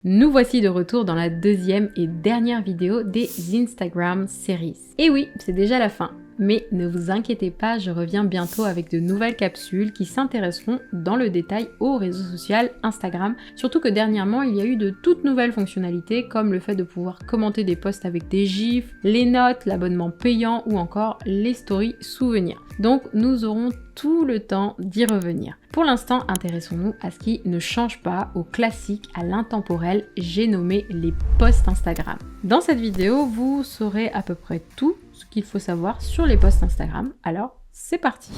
Nous voici de retour dans la deuxième et dernière vidéo des Instagram Series. Et oui, c'est déjà la fin. Mais ne vous inquiétez pas, je reviens bientôt avec de nouvelles capsules qui s'intéresseront dans le détail au réseau social Instagram. Surtout que dernièrement, il y a eu de toutes nouvelles fonctionnalités comme le fait de pouvoir commenter des posts avec des gifs, les notes, l'abonnement payant ou encore les stories souvenirs. Donc nous aurons tout le temps d'y revenir. Pour l'instant, intéressons-nous à ce qui ne change pas, au classique, à l'intemporel, j'ai nommé les posts Instagram. Dans cette vidéo, vous saurez à peu près tout ce qu'il faut savoir sur les posts Instagram. Alors, c'est parti!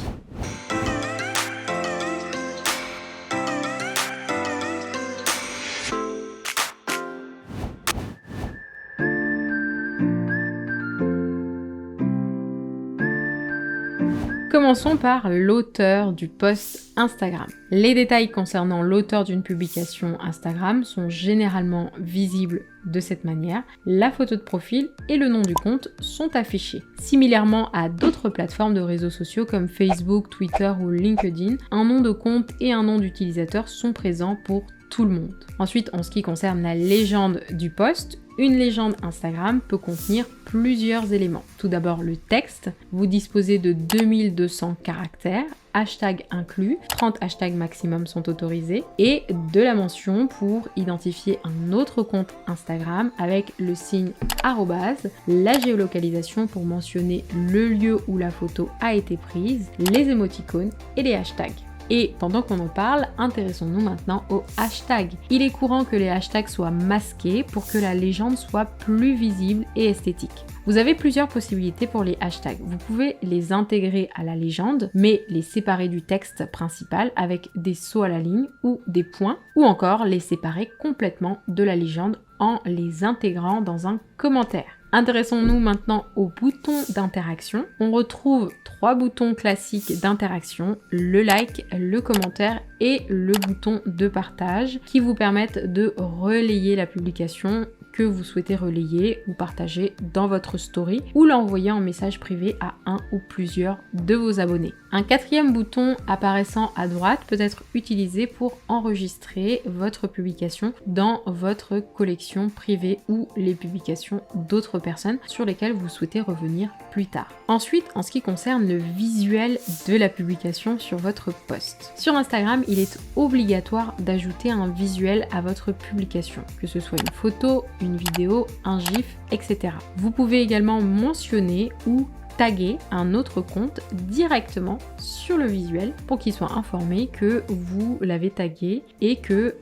Commençons par l'auteur du post Instagram. Les détails concernant l'auteur d'une publication Instagram sont généralement visibles de cette manière. La photo de profil et le nom du compte sont affichés. Similairement à d'autres plateformes de réseaux sociaux comme Facebook, Twitter ou LinkedIn, un nom de compte et un nom d'utilisateur sont présents pour tout le monde. Ensuite, en ce qui concerne la légende du post, une légende Instagram peut contenir plusieurs éléments. Tout d'abord le texte, vous disposez de 2200 caractères, hashtag inclus, 30 hashtags maximum sont autorisés, et de la mention pour identifier un autre compte Instagram avec le signe arrobase, la géolocalisation pour mentionner le lieu où la photo a été prise, les émoticônes et les hashtags. Et pendant qu'on en parle, intéressons-nous maintenant aux hashtags. Il est courant que les hashtags soient masqués pour que la légende soit plus visible et esthétique. Vous avez plusieurs possibilités pour les hashtags. Vous pouvez les intégrer à la légende, mais les séparer du texte principal avec des sauts à la ligne ou des points, ou encore les séparer complètement de la légende en les intégrant dans un commentaire. Intéressons-nous maintenant aux boutons d'interaction. On retrouve 3 boutons classiques d'interaction, le like, le commentaire et le bouton de partage qui vous permettent de relayer la publication que vous souhaitez relayer ou partager dans votre story ou l'envoyer en message privé à un ou plusieurs de vos abonnés. Un 4e bouton apparaissant à droite peut être utilisé pour enregistrer votre publication dans votre collection privée ou les publications d'autres personnes sur lesquelles vous souhaitez revenir plus tard. Ensuite, en ce qui concerne le visuel de la publication sur votre post. Sur Instagram, il est obligatoire d'ajouter un visuel à votre publication, que ce soit une photo, une vidéo, un gif, etc. Vous pouvez également mentionner ou taguer un autre compte directement sur le visuel pour qu'il soit informé que vous l'avez tagué et que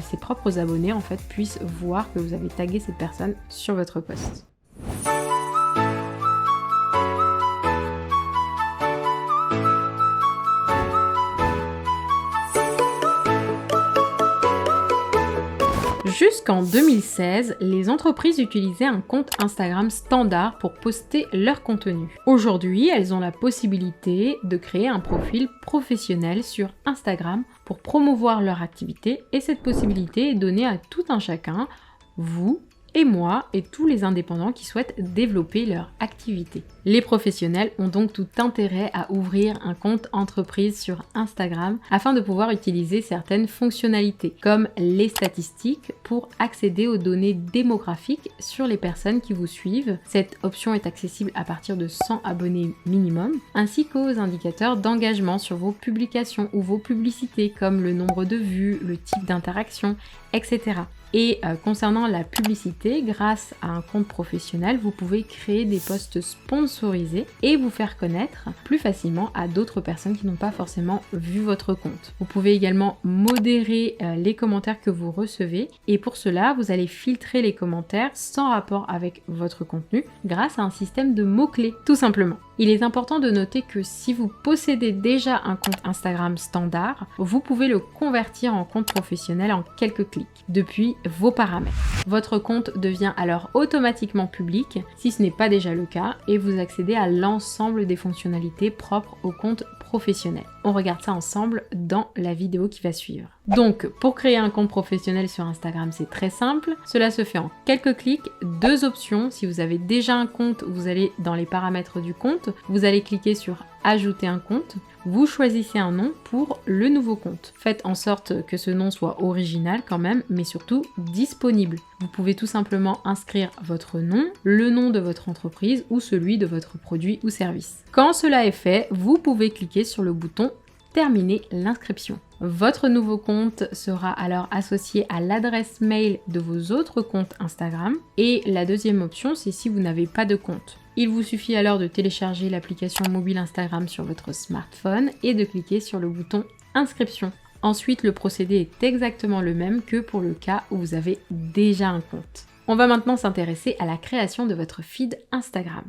ses propres abonnés en fait puissent voir que vous avez tagué cette personne sur votre post. Jusqu'en 2016, les entreprises utilisaient un compte Instagram standard pour poster leur contenu. Aujourd'hui, elles ont la possibilité de créer un profil professionnel sur Instagram pour promouvoir leur activité et cette possibilité est donnée à tout un chacun, vous et moi et tous les indépendants qui souhaitent développer leur activité. Les professionnels ont donc tout intérêt à ouvrir un compte entreprise sur Instagram afin de pouvoir utiliser certaines fonctionnalités comme les statistiques pour accéder aux données démographiques sur les personnes qui vous suivent. Cette option est accessible à partir de 100 abonnés minimum, ainsi qu'aux indicateurs d'engagement sur vos publications ou vos publicités comme le nombre de vues, le type d'interaction, etc. Et concernant la publicité, grâce à un compte professionnel, vous pouvez créer des posts sponsorisés et vous faire connaître plus facilement à d'autres personnes qui n'ont pas forcément vu votre compte. Vous pouvez également modérer les commentaires que vous recevez et pour cela, vous allez filtrer les commentaires sans rapport avec votre contenu grâce à un système de mots-clés, tout simplement. Il est important de noter que si vous possédez déjà un compte Instagram standard, vous pouvez le convertir en compte professionnel en quelques clics depuis vos paramètres. Votre compte devient alors automatiquement public si ce n'est pas déjà le cas et vous accédez à l'ensemble des fonctionnalités propres au compte professionnel. On regarde ça ensemble dans la vidéo qui va suivre. Donc, pour créer un compte professionnel sur Instagram, c'est très simple. Cela se fait en quelques clics, 2 options. Si vous avez déjà un compte, vous allez dans les paramètres du compte, vous allez cliquer sur ajouter un compte, vous choisissez un nom pour le nouveau compte. Faites en sorte que ce nom soit original quand même, mais surtout disponible. Vous pouvez tout simplement inscrire votre nom, le nom de votre entreprise ou celui de votre produit ou service. Quand cela est fait, vous pouvez cliquer sur le bouton Terminer l'inscription. Votre nouveau compte sera alors associé à l'adresse mail de vos autres comptes Instagram. Et la deuxième option, c'est si vous n'avez pas de compte. Il vous suffit alors de télécharger l'application mobile Instagram sur votre smartphone et de cliquer sur le bouton Inscription. Ensuite, le procédé est exactement le même que pour le cas où vous avez déjà un compte. On va maintenant s'intéresser à la création de votre feed Instagram.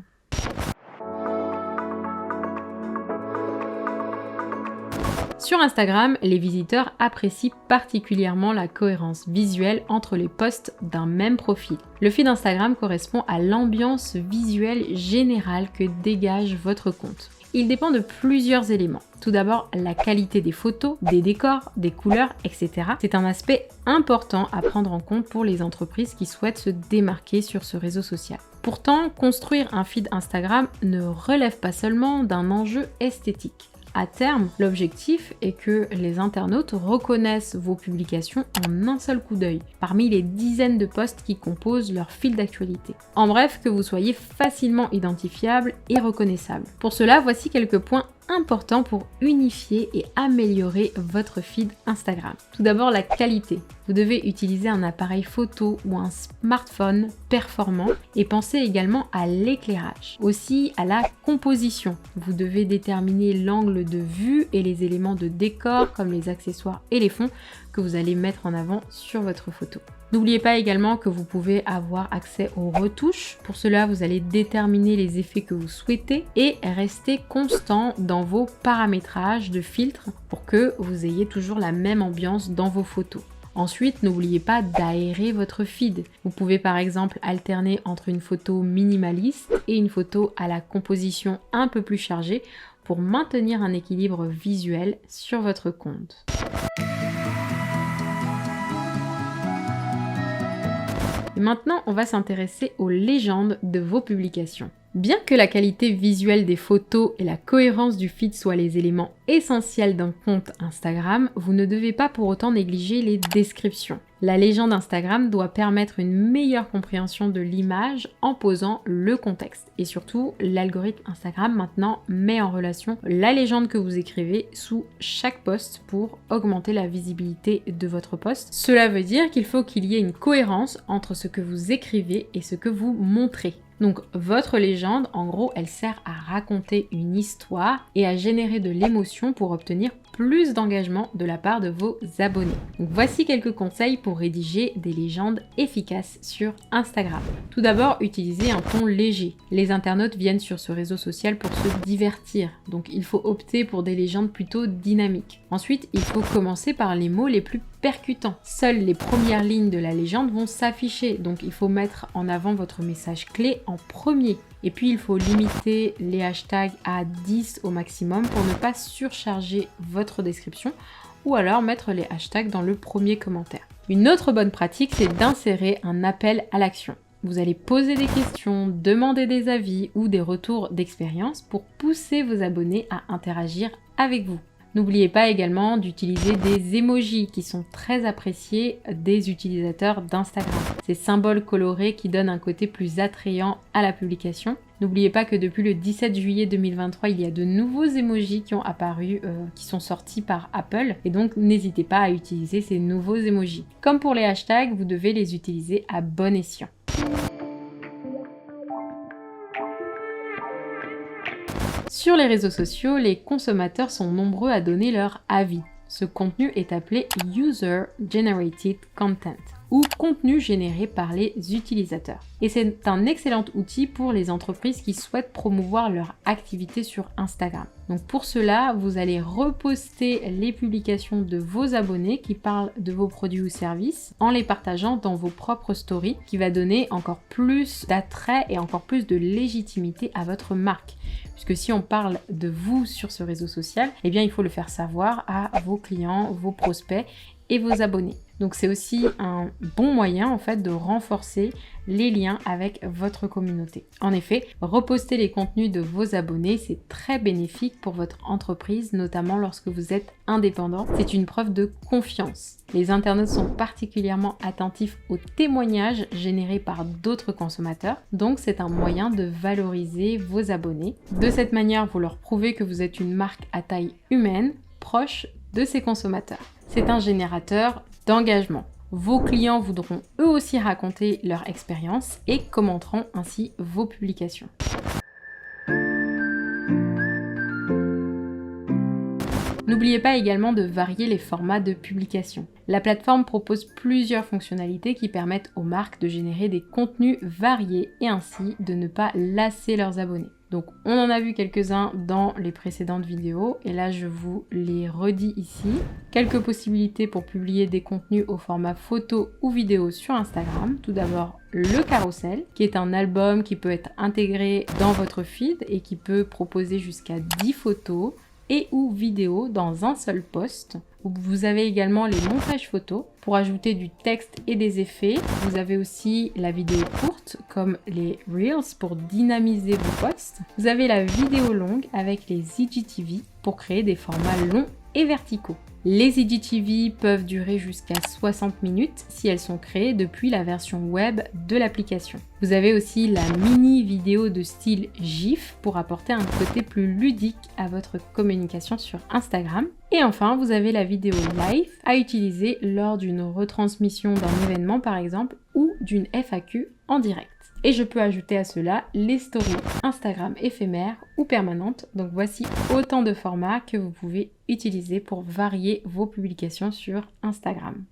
Sur Instagram, les visiteurs apprécient particulièrement la cohérence visuelle entre les posts d'un même profil. Le feed Instagram correspond à l'ambiance visuelle générale que dégage votre compte. Il dépend de plusieurs éléments. Tout d'abord, la qualité des photos, des décors, des couleurs, etc. C'est un aspect important à prendre en compte pour les entreprises qui souhaitent se démarquer sur ce réseau social. Pourtant, construire un feed Instagram ne relève pas seulement d'un enjeu esthétique. À terme, l'objectif est que les internautes reconnaissent vos publications en un seul coup d'œil, parmi les dizaines de posts qui composent leur fil d'actualité. En bref, que vous soyez facilement identifiable et reconnaissable. Pour cela, voici quelques points importants pour unifier et améliorer votre feed Instagram. Tout d'abord, la qualité. Vous devez utiliser un appareil photo ou un smartphone performant et pensez également à l'éclairage. Aussi à la composition. Vous devez déterminer l'angle de vue et les éléments de décor comme les accessoires et les fonds que vous allez mettre en avant sur votre photo. N'oubliez pas également que vous pouvez avoir accès aux retouches. Pour cela, vous allez déterminer les effets que vous souhaitez et rester constant dans vos paramétrages de filtres pour que vous ayez toujours la même ambiance dans vos photos. Ensuite, n'oubliez pas d'aérer votre feed. Vous pouvez par exemple alterner entre une photo minimaliste et une photo à la composition un peu plus chargée pour maintenir un équilibre visuel sur votre compte. Et maintenant, on va s'intéresser aux légendes de vos publications. Bien que la qualité visuelle des photos et la cohérence du feed soient les éléments essentiels d'un compte Instagram, vous ne devez pas pour autant négliger les descriptions. La légende Instagram doit permettre une meilleure compréhension de l'image en posant le contexte. Et surtout, l'algorithme Instagram maintenant met en relation la légende que vous écrivez sous chaque post pour augmenter la visibilité de votre post. Cela veut dire qu'il faut qu'il y ait une cohérence entre ce que vous écrivez et ce que vous montrez. Donc votre légende, en gros, elle sert à raconter une histoire et à générer de l'émotion pour obtenir plus d'engagement de la part de vos abonnés. Donc voici quelques conseils pour rédiger des légendes efficaces sur Instagram. Tout d'abord, utilisez un ton léger. Les internautes viennent sur ce réseau social pour se divertir, donc il faut opter pour des légendes plutôt dynamiques. Ensuite, il faut commencer par les mots les plus percutants. Seules les premières lignes de la légende vont s'afficher, donc il faut mettre en avant votre message clé en premier. Et puis il faut limiter les hashtags à 10 au maximum pour ne pas surcharger votre description ou alors mettre les hashtags dans le premier commentaire. Une autre bonne pratique, c'est d'insérer un appel à l'action. Vous allez poser des questions, demander des avis ou des retours d'expérience pour pousser vos abonnés à interagir avec vous. N'oubliez pas également d'utiliser des emojis qui sont très appréciés des utilisateurs d'Instagram. Ces symboles colorés qui donnent un côté plus attrayant à la publication. N'oubliez pas que depuis le 17 juillet 2023, il y a de nouveaux emojis qui ont apparu, qui sont sortis par Apple. Et donc, n'hésitez pas à utiliser ces nouveaux emojis. Comme pour les hashtags, vous devez les utiliser à bon escient. Sur les réseaux sociaux, les consommateurs sont nombreux à donner leur avis. Ce contenu est appelé User Generated Content ou contenu généré par les utilisateurs. Et c'est un excellent outil pour les entreprises qui souhaitent promouvoir leur activité sur Instagram. Donc pour cela, vous allez reposter les publications de vos abonnés qui parlent de vos produits ou services en les partageant dans vos propres stories, qui va donner encore plus d'attrait et encore plus de légitimité à votre marque. Puisque si on parle de vous sur ce réseau social, eh bien il faut le faire savoir à vos clients, vos prospects et vos abonnés. Donc c'est aussi un bon moyen en fait de renforcer les liens avec votre communauté. En effet, reposter les contenus de vos abonnés, c'est très bénéfique pour votre entreprise, notamment lorsque vous êtes indépendant. C'est une preuve de confiance. Les internautes sont particulièrement attentifs aux témoignages générés par d'autres consommateurs, donc c'est un moyen de valoriser vos abonnés. De cette manière, vous leur prouvez que vous êtes une marque à taille humaine, proche de ses consommateurs. C'est un générateur d'engagement. Vos clients voudront eux aussi raconter leur expérience et commenteront ainsi vos publications. N'oubliez pas également de varier les formats de publication. La plateforme propose plusieurs fonctionnalités qui permettent aux marques de générer des contenus variés et ainsi de ne pas lasser leurs abonnés. Donc on en a vu quelques-uns dans les précédentes vidéos et là je vous les redis ici. Quelques possibilités pour publier des contenus au format photo ou vidéo sur Instagram. Tout d'abord le carrousel qui est un album qui peut être intégré dans votre feed et qui peut proposer jusqu'à 10 photos et ou vidéos dans un seul post. Vous avez également les montages photos pour ajouter du texte et des effets. Vous avez aussi la vidéo courte comme les Reels pour dynamiser vos posts. Vous avez la vidéo longue avec les IGTV pour créer des formats longs et verticaux. Les IGTV peuvent durer jusqu'à 60 minutes si elles sont créées depuis la version web de l'application. Vous avez aussi la mini vidéo de style GIF pour apporter un côté plus ludique à votre communication sur Instagram. Et enfin, vous avez la vidéo live à utiliser lors d'une retransmission d'un événement par exemple ou d'une FAQ en direct. Et je peux ajouter à cela les stories Instagram éphémères ou permanentes. Donc voici autant de formats que vous pouvez utiliser pour varier vos publications sur Instagram.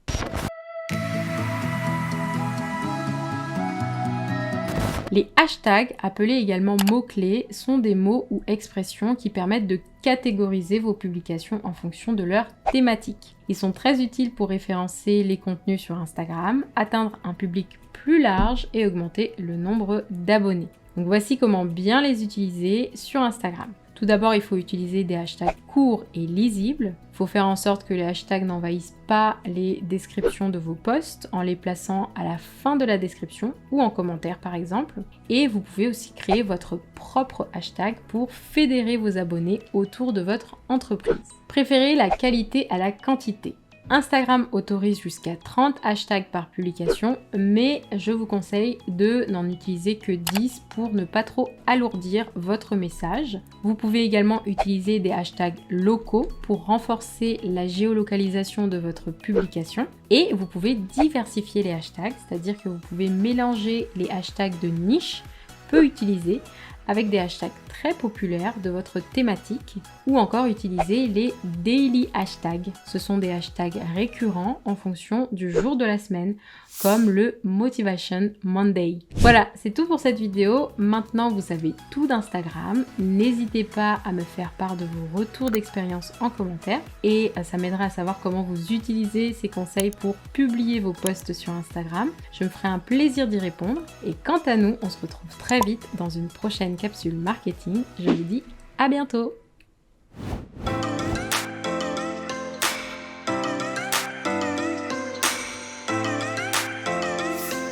Les hashtags, appelés également mots-clés, sont des mots ou expressions qui permettent de catégoriser vos publications en fonction de leur thématique. Ils sont très utiles pour référencer les contenus sur Instagram, atteindre un public plus large et augmenter le nombre d'abonnés. Donc voici comment bien les utiliser sur Instagram. Tout d'abord, il faut utiliser des hashtags courts et lisibles. Il faut faire en sorte que les hashtags n'envahissent pas les descriptions de vos posts en les plaçant à la fin de la description ou en commentaire par exemple. Et vous pouvez aussi créer votre propre hashtag pour fédérer vos abonnés autour de votre entreprise. Préférez la qualité à la quantité. Instagram autorise jusqu'à 30 hashtags par publication, mais je vous conseille de n'en utiliser que 10 pour ne pas trop alourdir votre message. Vous pouvez également utiliser des hashtags locaux pour renforcer la géolocalisation de votre publication. Et vous pouvez diversifier les hashtags, c'est-à-dire que vous pouvez mélanger les hashtags de niche peu utilisés avec des hashtags très populaires de votre thématique ou encore utiliser les daily hashtags. Ce sont des hashtags récurrents en fonction du jour de la semaine comme le Motivation Monday. Voilà, c'est tout pour cette vidéo. Maintenant, vous savez tout d'Instagram. N'hésitez pas à me faire part de vos retours d'expérience en commentaire et ça m'aidera à savoir comment vous utilisez ces conseils pour publier vos posts sur Instagram. Je me ferai un plaisir d'y répondre et quant à nous, on se retrouve très vite dans une prochaine capsule marketing. Je vous dis à bientôt!